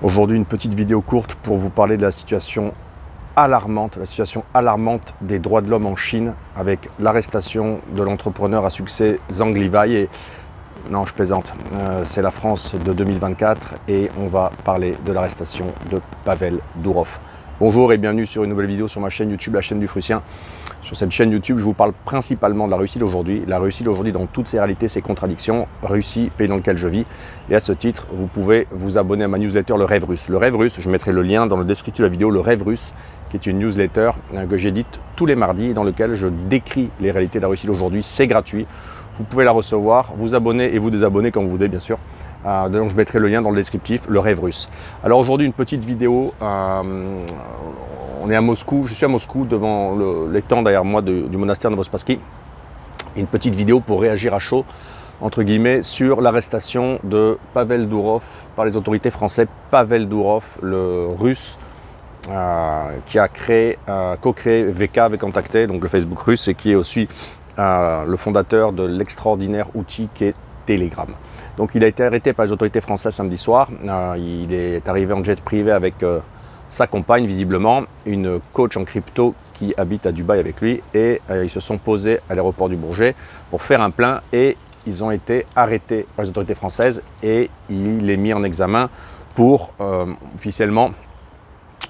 Aujourd'hui, une petite vidéo courte pour vous parler de la situation alarmante des droits de l'homme en Chine avec l'arrestation de l'entrepreneur à succès Zhang Levi. Et non, je plaisante, c'est la France de 2024 et on va parler de l'arrestation de Pavel Dourov. Bonjour et bienvenue sur une nouvelle vidéo sur ma chaîne YouTube, la chaîne du Frussien. Sur cette chaîne YouTube, je vous parle principalement de la Russie d'aujourd'hui. La Russie d'aujourd'hui dans toutes ses réalités, ses contradictions. Russie, pays dans lequel je vis. Et à ce titre, vous pouvez vous abonner à ma newsletter Le Rêve Russe. Le Rêve Russe, je mettrai le lien dans le descriptif de la vidéo. Le Rêve Russe, qui est une newsletter que j'édite tous les mardis dans lequel je décris les réalités de la Russie d'aujourd'hui. C'est gratuit. Vous pouvez la recevoir, vous abonner et vous désabonner comme vous voulez, bien sûr. Donc je mettrai le lien dans le descriptif, Le Rêve Russe. Alors aujourd'hui, une petite vidéo. On est à Moscou, je suis à Moscou devant l'étang derrière moi du monastère Novospassky. Une petite vidéo pour réagir à chaud, entre guillemets, sur l'arrestation de Pavel Dourov par les autorités françaises. Pavel Dourov, le russe, qui a co-créé VK, Vkontakte, donc le Facebook russe, et qui est aussi le fondateur de l'extraordinaire outil qui est Telegram. Donc il a été arrêté par les autorités françaises samedi soir. Il est arrivé en jet privé avec sa compagne, visiblement, une coach en crypto qui habite à Dubaï avec lui, et ils se sont posés à l'aéroport du Bourget pour faire un plein et ils ont été arrêtés par les autorités françaises et il est mis en examen pour officiellement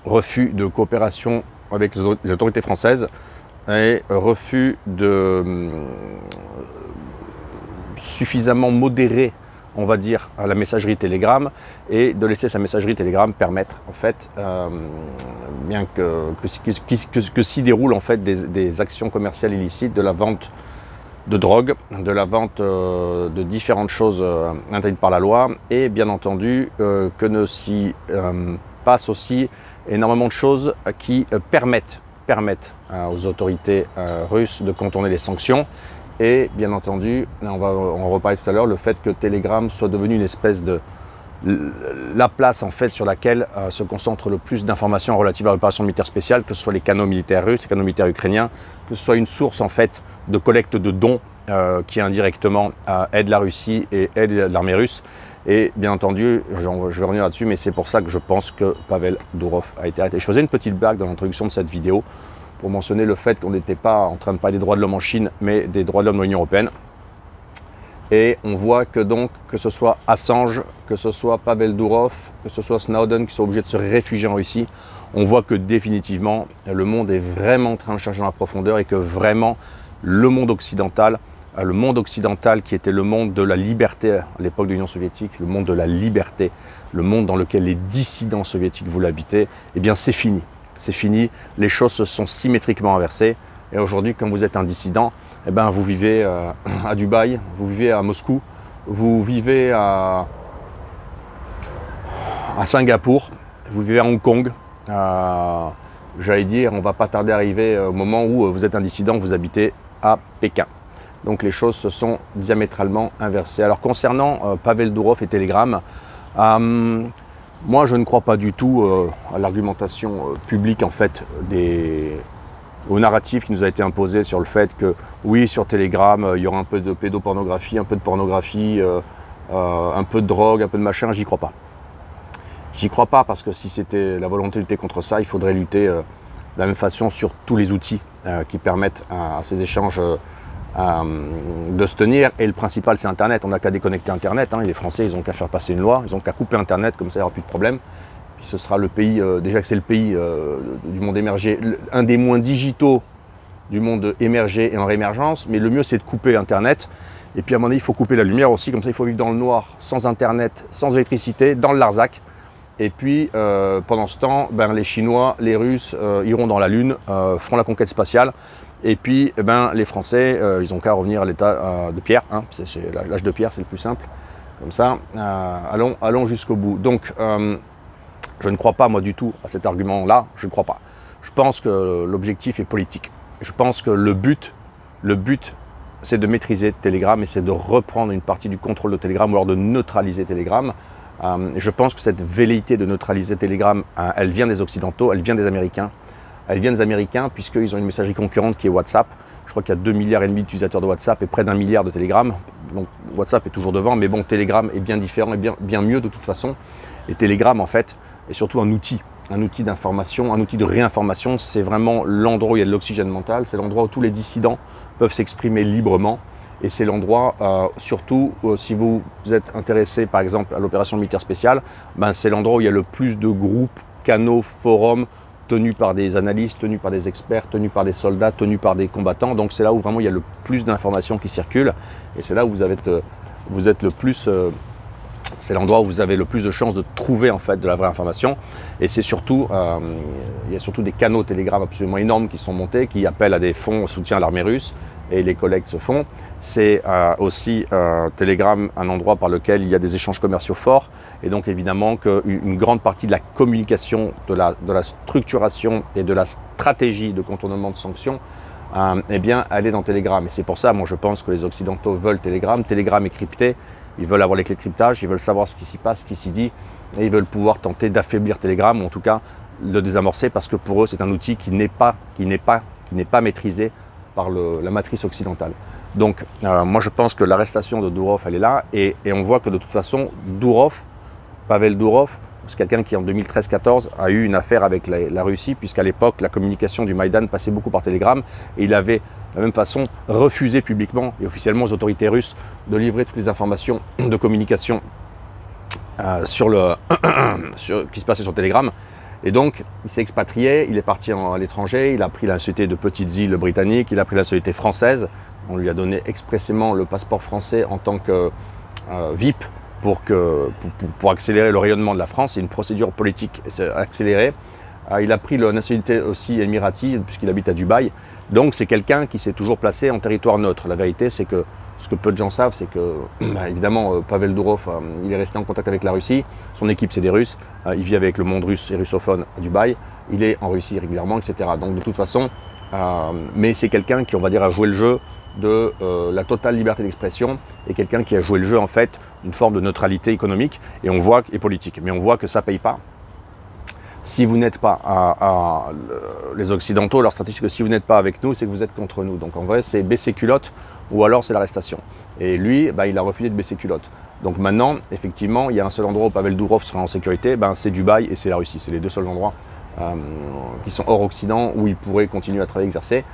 refus de coopération avec les autorités françaises et refus de suffisamment modéré, on va dire, à la messagerie Telegram, et de laisser sa messagerie Telegram permettre, en fait, bien que s'y déroulent en fait des actions commerciales illicites, de la vente de drogue, de la vente de différentes choses interdites par la loi, et bien entendu que ne s'y passe aussi énormément de choses qui permettent aux autorités russes de contourner les sanctions. Et bien entendu, on va en reparler tout à l'heure, le fait que Telegram soit devenu une espèce de la place en fait sur laquelle se concentre le plus d'informations relatives à l'opération militaire spéciale, que ce soit les canaux militaires russes, les canaux militaires ukrainiens, que ce soit une source en fait de collecte de dons qui indirectement aide la Russie et aide l'armée russe. Et bien entendu, je vais revenir là-dessus, mais c'est pour ça que je pense que Pavel Dourov a été arrêté. Je faisais une petite blague dans l'introduction de cette vidéo pour mentionner le fait qu'on n'était pas en train de parler des droits de l'homme en Chine, mais des droits de l'homme dans l'Union européenne. Et on voit que donc, que ce soit Assange, que ce soit Pavel Dourov, que ce soit Snowden qui sont obligés de se réfugier en Russie, on voit que définitivement, le monde est vraiment en train de chercher dans la profondeur et que vraiment, le monde occidental qui était le monde de la liberté à l'époque de l'Union soviétique, le monde de la liberté, le monde dans lequel les dissidents soviétiques voulaient habiter, eh bien c'est fini. C'est fini, les choses se sont symétriquement inversées. Et aujourd'hui, quand vous êtes un dissident, eh ben, vous vivez à Dubaï, vous vivez à Moscou, vous vivez à Singapour, vous vivez à Hong Kong. J'allais dire, on ne va pas tarder à arriver au moment où vous êtes un dissident, vous habitez à Pékin. Donc les choses se sont diamétralement inversées. Alors concernant Pavel Dourov et Telegram, moi, je ne crois pas du tout à l'argumentation publique, en fait, au narratif qui nous a été imposé sur le fait que, oui, sur Telegram, il y aura un peu de pédopornographie, un peu de pornographie, un peu de drogue, un peu de machin. J'y crois pas. J'y crois pas parce que si c'était la volonté de lutter contre ça, il faudrait lutter de la même façon sur tous les outils qui permettent à ces échanges de se tenir. Et le principal, c'est Internet. On n'a qu'à déconnecter Internet. Les Français, ils n'ont qu'à faire passer une loi. Ils n'ont qu'à couper Internet, comme ça, il n'y aura plus de problème. Puis ce sera le pays, déjà que c'est le pays du monde émergé, un des moins digitaux du monde émergé et en réémergence. Mais le mieux, c'est de couper Internet. Et puis à un moment donné, il faut couper la lumière aussi. Comme ça, il faut vivre dans le noir, sans Internet, sans électricité, dans le Larzac. Et puis, pendant ce temps, les Chinois, les Russes iront dans la Lune, feront la conquête spatiale. Et puis, les Français, ils n'ont qu'à revenir à l'état de pierre. C'est l'âge de pierre, c'est le plus simple. Comme ça, allons jusqu'au bout. Donc, je ne crois pas, moi, du tout à cet argument-là. Je ne crois pas. Je pense que l'objectif est politique. Je pense que le but, c'est de maîtriser Telegram et c'est de reprendre une partie du contrôle de Telegram ou alors de neutraliser Telegram. Je pense que cette velléité de neutraliser Telegram, elle vient des Occidentaux, elle vient des Américains. Elle vient des Américains puisqu'ils ont une messagerie concurrente qui est WhatsApp. Je crois qu'il y a 2,5 milliards d'utilisateurs de WhatsApp et près d'1 milliard de Telegram. Donc WhatsApp est toujours devant, mais bon, Telegram est bien différent et bien mieux de toute façon. Et Telegram, en fait, est surtout un outil d'information, un outil de réinformation. C'est vraiment l'endroit où il y a de l'oxygène mental. C'est l'endroit où tous les dissidents peuvent s'exprimer librement. Et c'est l'endroit, surtout, si vous êtes intéressé par exemple à l'opération militaire spéciale, ben, c'est l'endroit où il y a le plus de groupes, canaux, forums, tenus par des analystes, tenus par des experts, tenus par des soldats, tenus par des combattants. Donc c'est là où vraiment il y a le plus d'informations qui circulent. Et c'est là où vous êtes le plus... c'est l'endroit où vous avez le plus de chances de trouver en fait de la vraie information. Et c'est surtout, il y a surtout des canaux Telegram absolument énormes qui sont montés, qui appellent à des fonds soutien à l'armée russe. Et les collectes se font. C'est aussi Telegram, un endroit par lequel il y a des échanges commerciaux forts. Et donc évidemment qu'une grande partie de la communication, de la structuration et de la stratégie de contournement de sanctions, eh bien, elle est dans Telegram. Et c'est pour ça, moi je pense que les Occidentaux veulent Telegram. Telegram est crypté, ils veulent avoir les clés de cryptage, ils veulent savoir ce qui s'y passe, ce qui s'y dit. Et ils veulent pouvoir tenter d'affaiblir Telegram, ou en tout cas le désamorcer, parce que pour eux c'est un outil qui n'est pas maîtrisé par la matrice occidentale. Donc moi je pense que l'arrestation de Dourov elle est là et on voit que de toute façon Pavel Dourov, c'est quelqu'un qui en 2013-14 a eu une affaire avec la Russie, puisqu'à l'époque la communication du Maïdan passait beaucoup par Telegram et il avait de la même façon refusé publiquement et officiellement aux autorités russes de livrer toutes les informations de communication qui se passait sur Telegram. Et donc, il s'est expatrié, il est parti à l'étranger, il a pris la nationalité de petites îles britanniques, il a pris la nationalité française. On lui a donné expressément le passeport français en tant que VIP pour accélérer le rayonnement de la France. C'est une procédure politique accélérée. Il a pris la nationalité aussi émirati puisqu'il habite à Dubaï. Donc, c'est quelqu'un qui s'est toujours placé en territoire neutre. La vérité, c'est que ce que peu de gens savent, c'est que, évidemment, Pavel Dourov, il est resté en contact avec la Russie. Son équipe, c'est des Russes. Il vit avec le monde russe et russophone à Dubaï. Il est en Russie régulièrement, etc. Donc, de toute façon, mais c'est quelqu'un qui, on va dire, a joué le jeu de la totale liberté d'expression et quelqu'un qui a joué le jeu, en fait, d'une forme de neutralité économique et politique. Mais on voit que ça ne paye pas. Si vous n'êtes pas les Occidentaux, leur stratégie, c'est que si vous n'êtes pas avec nous, c'est que vous êtes contre nous. Donc en vrai, c'est baisser culotte ou alors c'est l'arrestation. Et lui, il a refusé de baisser culotte. Donc maintenant, effectivement, il y a un seul endroit où Pavel Dourov sera en sécurité, c'est Dubaï et c'est la Russie. C'est les deux seuls endroits qui sont hors Occident où il pourrait continuer à travailler, exercer.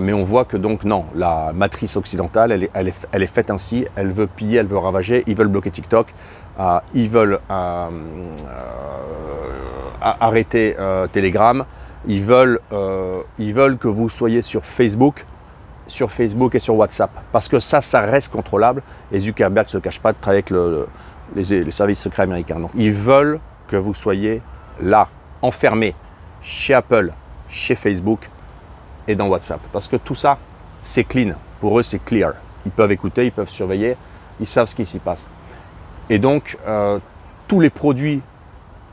Mais on voit que donc non, la matrice occidentale, elle est faite ainsi. Elle veut piller, elle veut ravager. Ils veulent bloquer TikTok. Ils veulent arrêter Telegram. Ils veulent que vous soyez sur Facebook et sur WhatsApp. Parce que ça reste contrôlable. Et Zuckerberg ne se cache pas de travailler avec les services secrets américains. Donc, ils veulent que vous soyez là, enfermés, chez Apple, chez Facebook et dans WhatsApp. Parce que tout ça, c'est clean. Pour eux, c'est clear. Ils peuvent écouter, ils peuvent surveiller, ils savent ce qui s'y passe. Et donc, tous les produits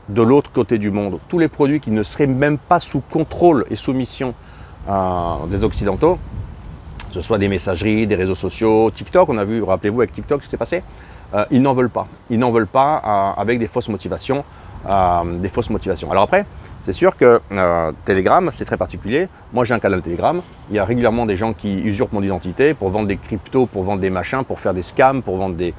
de l'autre côté du monde, tous les produits qui ne seraient même pas sous contrôle et soumission des Occidentaux, que ce soit des messageries, des réseaux sociaux, TikTok, on a vu, rappelez-vous avec TikTok ce qui s'est passé, ils n'en veulent pas. Ils n'en veulent pas avec des fausses motivations. Alors après, c'est sûr que Telegram, c'est très particulier. Moi, j'ai un canal Telegram. Il y a régulièrement des gens qui usurpent mon identité pour vendre des cryptos, pour vendre des machins, pour faire des scams, pour vendre des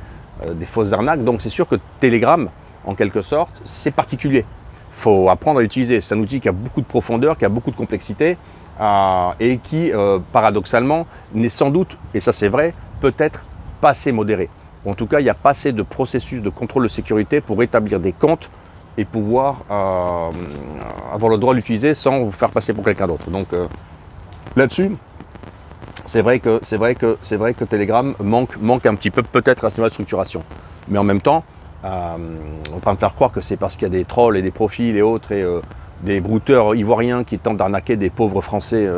fausses arnaques. Donc, c'est sûr que Telegram, en quelque sorte, c'est particulier. Il faut apprendre à l'utiliser. C'est un outil qui a beaucoup de profondeur, qui a beaucoup de complexité et qui, paradoxalement, n'est sans doute, et ça c'est vrai, peut-être pas assez modéré. En tout cas, il n'y a pas assez de processus de contrôle de sécurité pour établir des comptes et pouvoir avoir le droit de l'utiliser sans vous faire passer pour quelqu'un d'autre. Donc là-dessus, c'est vrai que Telegram manque un petit peu peut-être à ce niveau de structuration. Mais en même temps, on ne va pas me faire croire que c'est parce qu'il y a des trolls et des profils et autres et des brouteurs ivoiriens qui tentent d'arnaquer des pauvres Français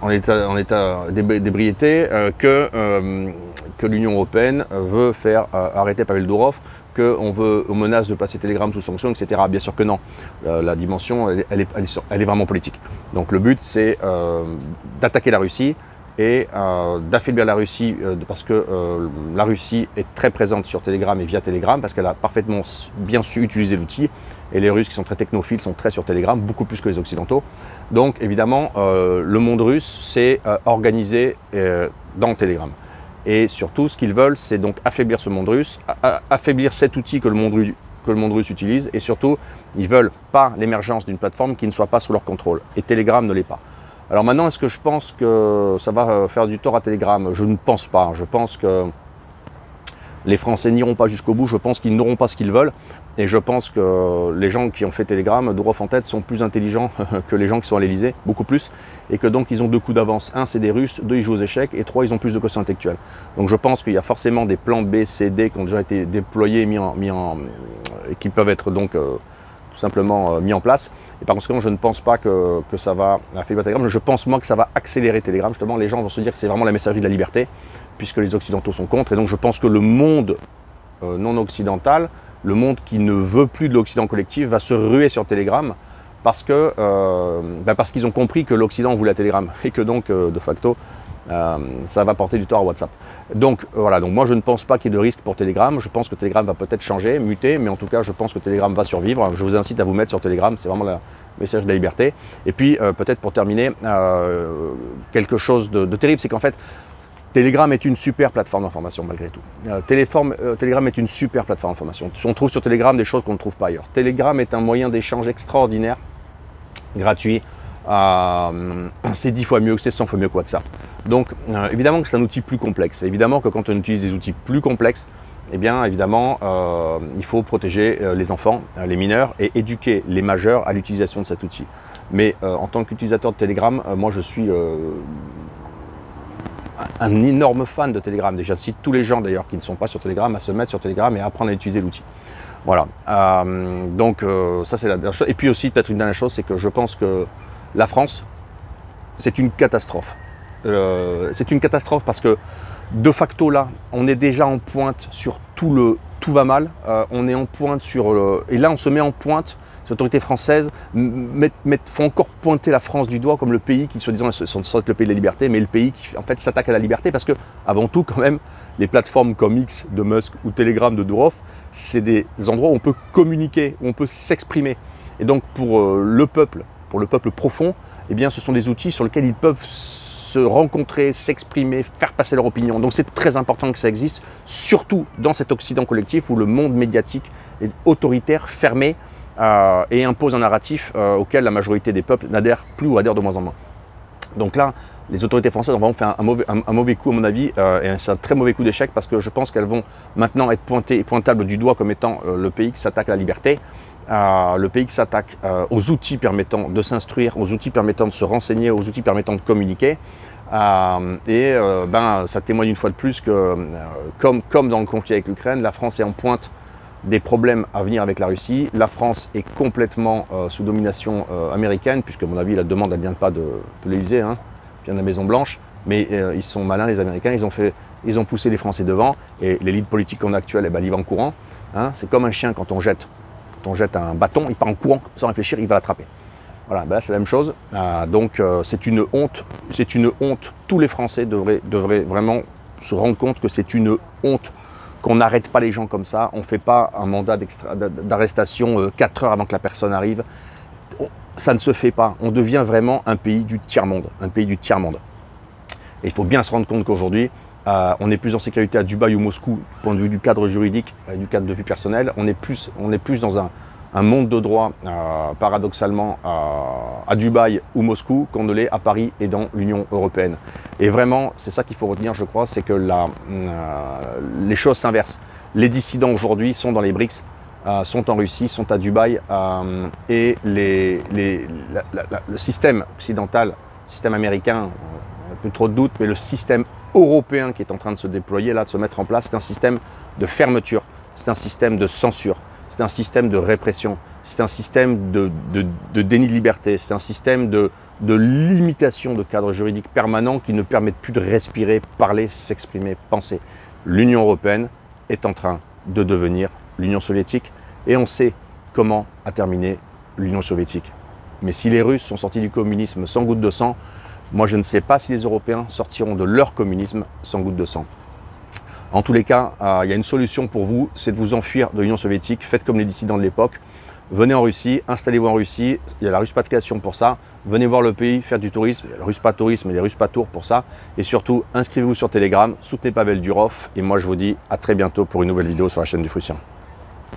en état d'ébriété que l'Union européenne veut faire arrêter Pavel Dourov, qu'on menace de passer Telegram sous sanction, etc. Bien sûr que non. La dimension, elle est vraiment politique. Donc le but, c'est d'attaquer la Russie et d'affaiblir la Russie parce que la Russie est très présente sur Telegram et via Telegram parce qu'elle a parfaitement bien su utiliser l'outil et les Russes qui sont très technophiles sont très sur Telegram, beaucoup plus que les Occidentaux. Donc évidemment, le monde russe s'est organisé dans Telegram. Et surtout, ce qu'ils veulent, c'est donc affaiblir ce monde russe, affaiblir cet outil que le monde russe utilise et surtout, ils ne veulent pas l'émergence d'une plateforme qui ne soit pas sous leur contrôle. Et Telegram ne l'est pas. Alors maintenant, est-ce que je pense que ça va faire du tort à Telegram? Je ne pense pas. Je pense que les Français n'iront pas jusqu'au bout. Je pense qu'ils n'auront pas ce qu'ils veulent. Et je pense que les gens qui ont fait Telegram, Dourov en tête, sont plus intelligents que les gens qui sont à l'Elysée, beaucoup plus. Et que donc, ils ont 2 coups d'avance. 1, c'est des Russes. 2, ils jouent aux échecs. Et 3, ils ont plus de quotient intellectuel. Donc je pense qu'il y a forcément des plans B, C, D qui ont déjà été déployés et qui peuvent être donc tout simplement mis en place. Et par conséquent, je ne pense pas que ça va affaiblir Telegram. Je pense moi que ça va accélérer Telegram. Justement, les gens vont se dire que c'est vraiment la messagerie de la liberté, puisque les Occidentaux sont contre. Et donc, je pense que le monde non occidental, le monde qui ne veut plus de l'Occident collectif, va se ruer sur Telegram parce qu'ils ont compris que l'Occident voulait Telegram et que donc, de facto, ça va porter du tort à WhatsApp. Donc voilà, donc moi je ne pense pas qu'il y ait de risque pour Telegram. Je pense que Telegram va peut-être changer, muter, mais en tout cas je pense que Telegram va survivre. Je vous incite à vous mettre sur Telegram, c'est vraiment la message de la liberté. Et puis peut-être pour terminer, quelque chose de terrible, c'est qu'en fait Telegram est une super plateforme d'information malgré tout. Telegram est une super plateforme d'information. On trouve sur Telegram des choses qu'on ne trouve pas ailleurs. Telegram est un moyen d'échange extraordinaire, gratuit. C'est 10 fois mieux, c'est 100 fois mieux que WhatsApp. Donc évidemment que c'est un outil plus complexe. Évidemment que quand on utilise des outils plus complexes, eh bien évidemment il faut protéger les enfants, les mineurs et éduquer les majeurs à l'utilisation de cet outil. Mais en tant qu'utilisateur de Telegram, moi je suis un énorme fan de Telegram. Déjà, j'invite tous les gens d'ailleurs qui ne sont pas sur Telegram à se mettre sur Telegram et à apprendre à utiliser l'outil. Voilà. Donc ça c'est la dernière chose. Et puis aussi peut-être une dernière chose, c'est que je pense que la France, c'est une catastrophe. C'est une catastrophe parce que de facto là, on est déjà en pointe sur tout va mal. On est en pointe et là on se met en pointe. Les autorités françaises font encore pointer la France du doigt comme le pays qui, soi-disant, sont censés être le pays de la liberté, mais le pays qui en fait s'attaque à la liberté parce que, avant tout, quand même, les plateformes comme X de Musk ou Telegram de Dourov, c'est des endroits où on peut communiquer, où on peut s'exprimer. Et donc pour le peuple profond, eh bien, ce sont des outils sur lesquels ils peuvent se rencontrer, s'exprimer, faire passer leur opinion. Donc c'est très important que ça existe, surtout dans cet Occident collectif où le monde médiatique est autoritaire, fermé, et impose un narratif auquel la majorité des peuples n'adhèrent plus ou adhèrent de moins en moins. Donc là, les autorités françaises ont vraiment fait un mauvais coup à mon avis, et c'est un très mauvais coup d'échec parce que je pense qu'elles vont maintenant être pointables du doigt comme étant le pays qui s'attaque à la liberté, le pays qui s'attaque aux outils permettant de s'instruire, aux outils permettant de se renseigner, aux outils permettant de communiquer. Ça témoigne une fois de plus que, comme dans le conflit avec l'Ukraine, la France est en pointe des problèmes à venir avec la Russie. La France est complètement sous domination américaine, puisque à mon avis la demande elle vient pas de l'Élysée, hein, vient de la Maison Blanche, mais ils sont malins les Américains, ils ont poussé les Français devant, et l'élite politique qu'on a actuelle, elle y va en courant. Hein. C'est comme un chien quand on jette un bâton, il part en courant, sans réfléchir, il va l'attraper. Voilà, là c'est la même chose. Donc c'est une honte, tous les Français devraient vraiment se rendre compte que c'est une honte qu'on n'arrête pas les gens comme ça, on ne fait pas un mandat d'arrestation 4 heures avant que la personne arrive. Ça ne se fait pas. On devient vraiment un pays du tiers-monde. Et il faut bien se rendre compte qu'aujourd'hui, on est plus en sécurité à Dubaï ou Moscou, du point de vue du cadre juridique, du cadre de vue personnelle. On est plus dans un monde de droit, paradoxalement, à Dubaï ou Moscou qu'on ne l'est à Paris et dans l'Union européenne. Et vraiment, c'est ça qu'il faut retenir, je crois, c'est que les choses s'inversent. Les dissidents aujourd'hui sont dans les BRICS, sont en Russie, sont à Dubaï, et le système occidental, le système américain, plus trop de doutes, mais le système européen qui est en train de se déployer, là, de se mettre en place, c'est un système de fermeture, c'est un système de censure. C'est un système de répression, c'est un système de déni de liberté, c'est un système de limitation de cadre juridique permanent qui ne permettent plus de respirer, parler, s'exprimer, penser. L'Union européenne est en train de devenir l'Union soviétique et on sait comment a terminé l'Union soviétique. Mais si les Russes sont sortis du communisme sans goutte de sang, Moi, je ne sais pas si les Européens sortiront de leur communisme sans goutte de sang. En tous les cas, il y a une solution pour vous, c'est de vous enfuir de l'Union soviétique. Faites comme les dissidents de l'époque. Venez en Russie, installez-vous en Russie. Il y a la Ruspatriation pour ça. Venez voir le pays, faire du tourisme. Il y a le Ruspatourisme et les Ruspatours pour ça. Et surtout, inscrivez-vous sur Telegram, soutenez Pavel Durov. Et moi, je vous dis à très bientôt pour une nouvelle vidéo sur la chaîne du Fructien.